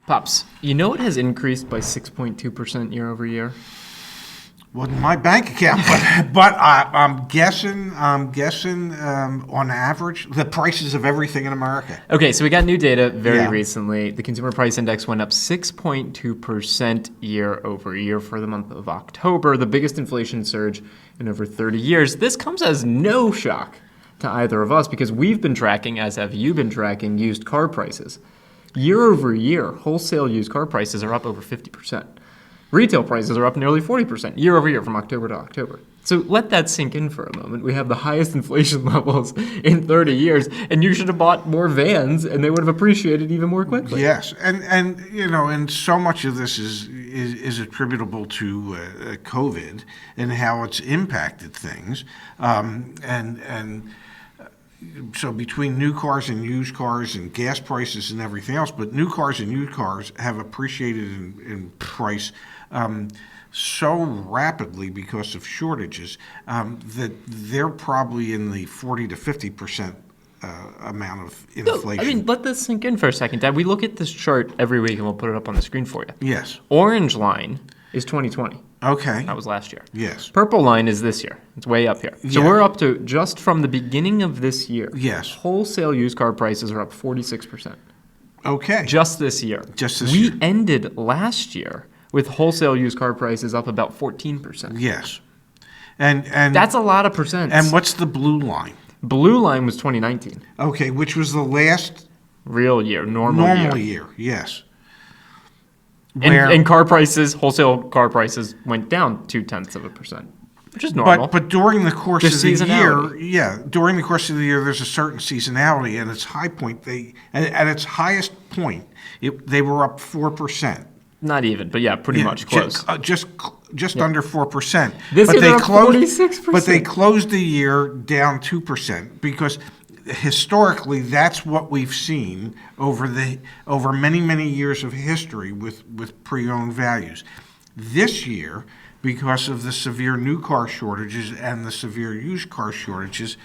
Pops, you know it has increased by 6.2% year over year? Wasn't my bank account, but I'm guessing on average the prices of everything in America. Okay, so we got new data very Yeah. recently. The consumer price index went up 6.2% year over year for the month of October, the biggest inflation surge in over 30 years. This comes as no shock to either of us because we've been tracking, as have you been tracking, used car prices. Year over year, wholesale used car prices are up over 50%. Retail prices are up nearly 40% year over year from October to October. So let that sink in for a moment. We have the highest inflation levels in 30 years, and you should have bought more vans, and they would have appreciated even more quickly. Yes, and so much of this is attributable to COVID and how it's impacted things, So between new cars and used cars and gas prices and everything else, but new cars and used cars have appreciated in price so rapidly because of shortages that they're probably in the 40 to 50% amount of inflation. I mean, let this sink in for a second, Dad. We look at this chart every week, and we'll put it up on the screen for you. Yes. Orange line is 2020. Okay. That was last year. Yes. Purple line is this year. It's way up here. So Yeah. we're up to, just from the beginning of this year, Yes. wholesale used car prices are up 46%. Okay. Just this year. Just this year. We ended last year with wholesale used car prices up about 14%. Yes. And That's a lot of percents. and what's the blue line? Blue line was 2019. Okay, which was the last Real year, normal year. year. Yes. And car prices, wholesale car prices went down 0.2%, which is normal. But during the course Just of the seasonality. year, during the course of the year, there's a certain seasonality, and its high point, at its highest point, they were up 4%. Not even, but yeah, pretty much close. Just under 4%. This year they they're up closed, 46%. But they closed the year down 2% because historically that's what we've seen over many years of history with pre-owned values. This year, because of the severe new car shortages and the severe used car shortages,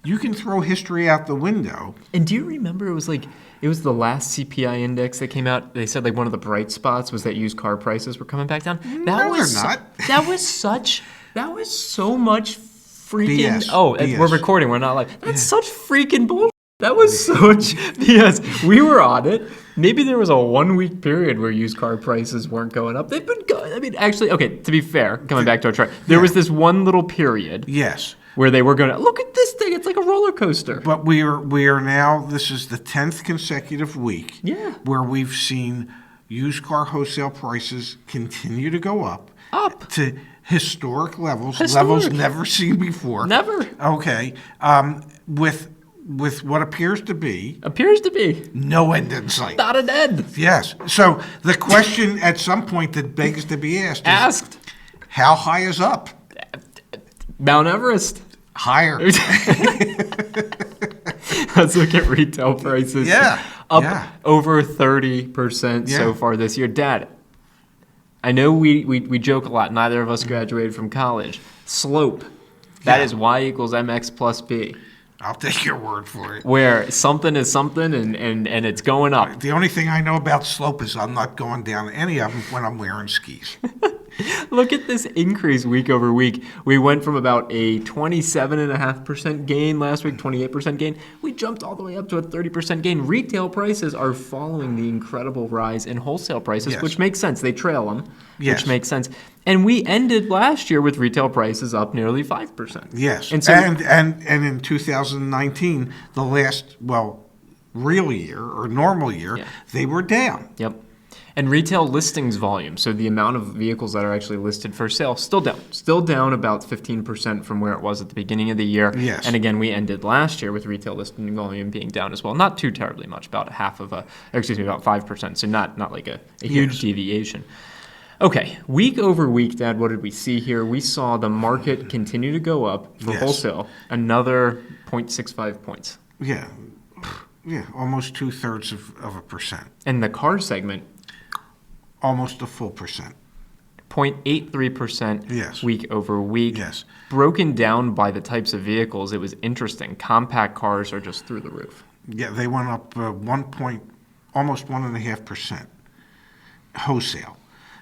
you can throw history out the window. And do you remember it was the last CPI index that came out? They said like one of the bright spots was that used car prices were coming back down. No, they're not. That was so much freaking. BS. We're recording. We're not live. That's such freaking bullshit. That was such BS. We were on it. Maybe there was a 1 week period where used car prices weren't going up. They've been going. I mean, actually, okay. To be fair, coming back to our chart, there was this one little period. Yes. Where they were going to look at this thing. It's like a roller coaster. But we are now. This is the 10th consecutive week. Yeah. Where we've seen used car wholesale prices continue to go up to historic levels, levels never seen before. Never. Okay. With what appears to be no end in sight. Not an end. Yes. So the question at some point that begs to be asked is, how high is up? Mount Everest. Higher. Let's look at retail prices. Yeah. Up over 30% so far this year. Dad, I know we joke a lot. Neither of us graduated from college. Slope. That is Y equals MX plus B. I'll take your word for it. Where something is something and it's going up. The only thing I know about slope is I'm not going down any of them when I'm wearing skis. Look at this increase week over week. We went from about a 27.5% gain last week, 28% gain. We jumped all the way up to a 30% gain. Retail prices are following the incredible rise in wholesale prices, which makes sense. They trail them, which makes sense. And we ended last year with retail prices up nearly 5%. Yes, and so, and in 2019, the last real year or normal year, they were down. Yep. And retail listings volume, so the amount of vehicles that are actually listed for sale, still down about 15% from where it was at the beginning of the year. Yes. And again, we ended last year with retail listing volume being down as well. Not too terribly much, about about 5%. So not like a huge deviation. Okay, week over week, Dad, what did we see here? We saw the market continue to go up for wholesale, another 0.65 points. Yeah, almost 2/3 of a percent. And the car segment, almost a full percent. 0.83% week over week. Yes. Broken down by the types of vehicles, it was interesting. Compact cars are just through the roof. Yeah, they went up almost 1.5% wholesale.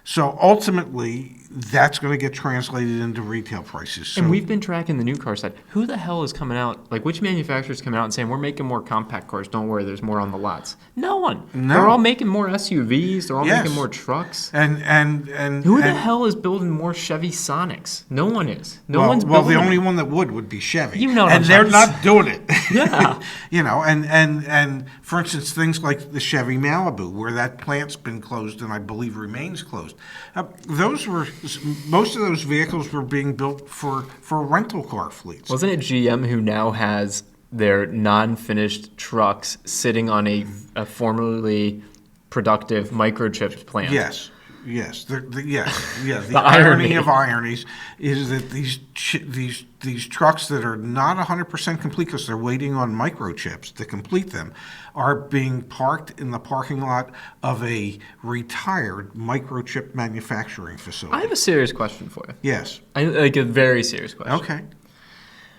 So ultimately, that's going to get translated into retail prices. So And we've been tracking the new car side. Who the hell is coming out? Like, which manufacturer's coming out and saying, we're making more compact cars. Don't worry, there's more on the lots. No one. No. They're all making more SUVs. They're all Yes. making more trucks. and Who the and- hell is building more Chevy Sonics? No one is. No well, one's well, building the only them. one that would be Chevy. You know what and I'm they're trying to not doing it. Yeah. And for instance, things like the Chevy Malibu, where that plant's been closed and I believe remains closed. Most of those vehicles were being built for rental car fleets. Wasn't it GM who now has their non-finished trucks sitting on a formerly productive microchipped plant? Yes. Yes, The The irony irony. of ironies is that these trucks that are not 100% complete because they're waiting on microchips to complete them are being parked in the parking lot of a retired microchip manufacturing facility. I have a serious question for you. Yes. Like a very serious question. Okay.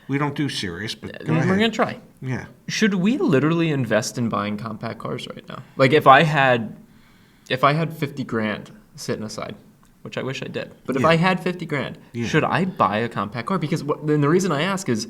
We don't do serious, but go We're ahead. going to try. Yeah. Should we literally invest in buying compact cars right now? Like if I had 50 grand sitting aside, which I wish I did, but if Yeah. I had 50 grand, Yeah. should I buy a compact car? Because then the reason I ask is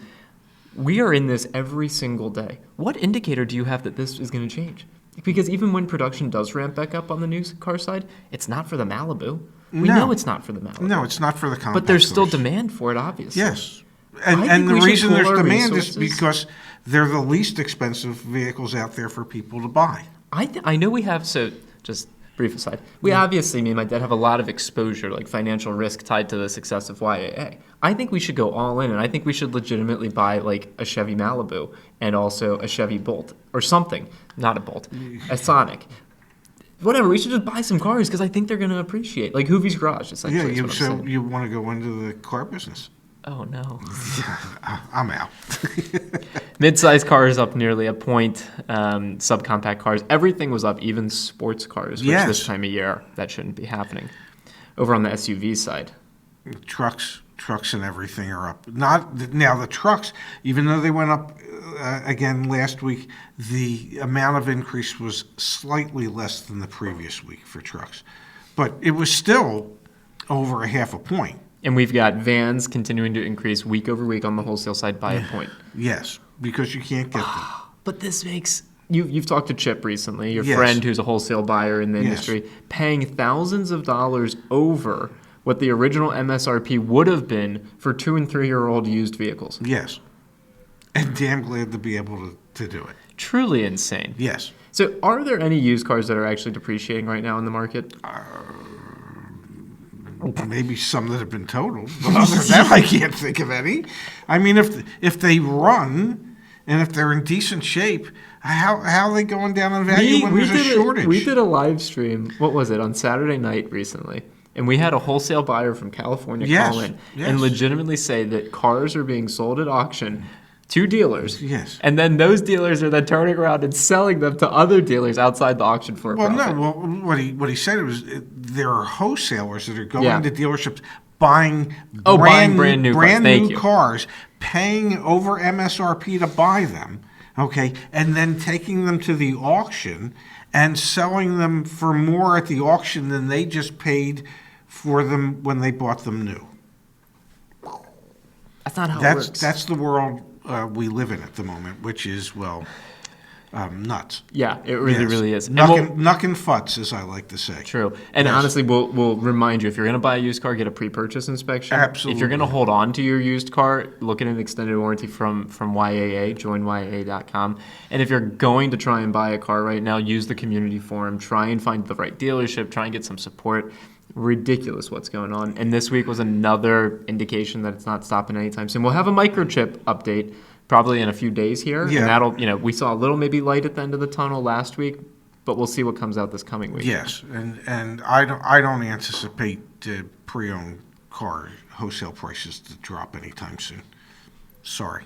we are in this every single day. What indicator do you have that this is going to change? Because even when production does ramp back up on the new car side, it's not for the Malibu. We No. know it's not for the Malibu. No, it's not for the compact But there's still cars. demand for it, obviously. Yes. I And think the we should reason pool there's our demand is resources. because they're the least expensive vehicles out there for people to buy. I know we have, so just brief aside, we obviously, me and my dad have a lot of exposure, like financial risk tied to the success of YAA. I think we should go all in, and I think we should legitimately buy like a Chevy Malibu and also a Chevy Bolt or something, not a Bolt, a Sonic. Whatever, we should just buy some cars because I think they're going to appreciate. Like Hoovie's Garage, essentially. is what I'm saying. You want to go into the car business? Oh, no. I'm out. Mid-size cars up nearly a point. Subcompact cars, everything was up, even sports cars, which Yes. this time of year, that shouldn't be happening. Over on the SUV side. Trucks and everything are up. Not now the trucks, even though they went up again last week, the amount of increase was slightly less than the previous week for trucks, but it was still over a half a point. And we've got vans continuing to increase week over week on the wholesale side by a point. Yes, because you can't get them. But this makes you've talked to Chip recently, your Yes. friend who's a wholesale buyer in the Yes. industry, paying thousands of dollars over what the original MSRP would have been for 2 and 3 year old used vehicles. Yes, and damn glad to be able to do it. Truly insane. Yes. So, are there any used cars that are actually depreciating right now in the market? Maybe some that have been totaled, but other than that, I can't think of any. I mean, if they run and if they're in decent shape, how are they going down in value when there's a shortage? We did a live stream, what was it, on Saturday night recently. And we had a wholesale buyer from California Yes, call in yes. and legitimately say that cars are being sold at auction to dealers. Yes. And then those dealers are then turning around and selling them to other dealers outside the auction for a Well, profit. no. Well, what he said was there are wholesalers that are going Yeah. to dealerships buying buying brand new cars. Thank you. cars, paying over MSRP to buy them, okay, and then taking them to the auction and selling them for more at the auction than they just paid for them when they bought them new. That's not how it works. That's the world we live in at the moment, which is, well, nuts. Yeah, it really, Yes. really is. And Knuck and futz, as I like to say. True. And Yes. honestly, we'll remind you, if you're going to buy a used car, get a pre-purchase inspection. Absolutely. If you're going to hold on to your used car, look at an extended warranty from YAA, joinyaa.com. And if you're going to try and buy a car right now, use the community forum. Try and find the right dealership. Try and get some support. Ridiculous what's going on. And this week was another indication that it's not stopping anytime soon. We'll have a microchip update probably in a few days here. Yeah. And that'll, we saw a little maybe light at the end of the tunnel last week, but we'll see what comes out this coming week. Yes, and I don't anticipate pre-owned car wholesale prices to drop anytime soon. Sorry.